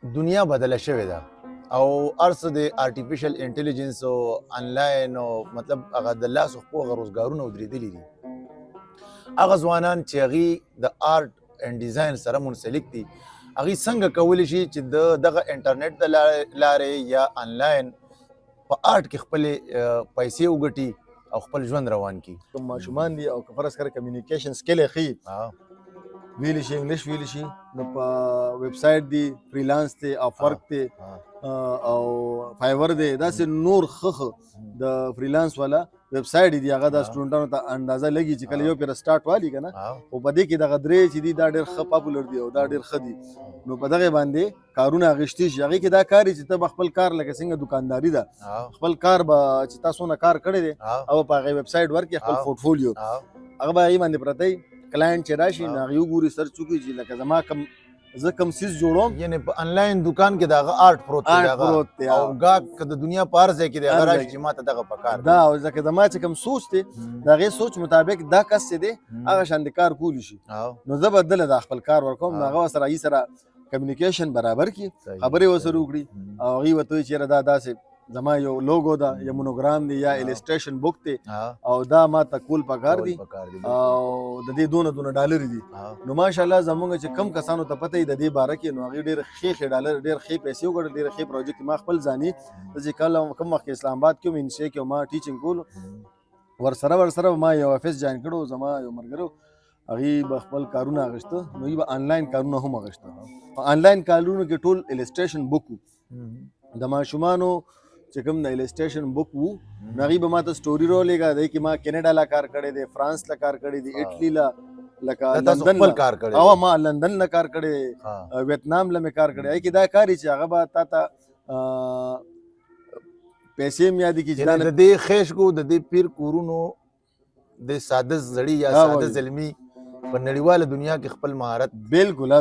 دنیا بدله شوې ده او هر څه د آرټیفیشل انټیلیجنس او انلاین او مطلب هغه د لاس خپو هغه روزګارونه ودرېدلي دي. هغه ځوانان چې هغې د آرټ اینډ ډیزاین سره منسلک دي هغې څنګه کولی شي چې د دغه انټرنیټ د لارې یا انلاین په آرټ کې خپلې پیسې وګټي او خپل ژوند روان کړي. کوم ماشومان دي او که فرض کړه کمیونیکیشن سکل یې ښي ویلی شي انګلیش ویلی شي نو په ویب سایټ دی فریلانس دی افورک دی او فایور دی داسې نور ښه د فریلانس والا ویب سایټ دي هغه د سټوډنټانو ته اندازه لګي چې کله یو پیر سٹارټ والی کنه او په دې کې دغه درې چې دي دا ډېر ښه پاپولر دي او دا ډېر ښه دي نو په دغه باندې کارونه اخیستی شي هغې کې دا کار چې ته به خپل کار لکه څنګه دکانداري ده خپل کار به چې تاسو نه کار کړی دی او په هغې ویب سایټ ورکړي خپل پورټفولیو هغه به هغې باندې پرتی کلاینټ چې راشي نو هغې وګوري سرچ وکړي چې لکه زما کم زه کم سیز جوړوم یعنی په انلاین دکان کې د هغه آرټ پروت دی او ګاهک که د دنیا په هر ځای کې دی هغه راشي چې ما ته دغه پکار دا او ځکه زما چې کوم سوچ دی د هغې سوچ مطابق دا کس چې دی هغه شان د کار کولی شي نو زه به دله دا خپل کار ورکوم نو هغه ورسره هغې سره کمیونیکیشن برابر کړي خبرې ورسره وکړي او هغې ورته وایي چې یاره دا داسې زما یو لوګو ده یا مونوګرام دی یا السټریشن بک دی او دا ما ته کول پکار دی او د دې دونه ډالر دي نو ماشاءالله زمونږ چې کم کسانو ته پته د دې باره کې نو هغې ډېر ښې ډالر ډېر ښې پیسې وګټل ډېر ښې پروجیکټ ما خپل ځاني چې کله کوم وخت اسلام آباد کې وم انشا کې ما ټیچنګ کولو ورسره ما یو افس جوین کړو زما یو ملګرو هغې به خپل کارونه اخیسته نو هغې به انلاین کارونه هم اخیسته په انلاین کارونو کې ټول السټریشن بک وو د ماشومانو چې کوم د السټریشن بک وو نو هغې به ما ته سټوري راولېږه دی کې ما کینیډا لا کار کړی دی فرانس لا کار کړی دی اټلي لا لکه لندن او ما لندن لا کار کړی دی ویتنام لا مې کار کړی هغې کې دا کار چې هغه به تا ته پیسې هم یادې کړي چې د دې خیشکو د دې پیر کورونو د ساده زړي یا ساده زلمي په نړیواله دنیا کې خپل مهارت بالکل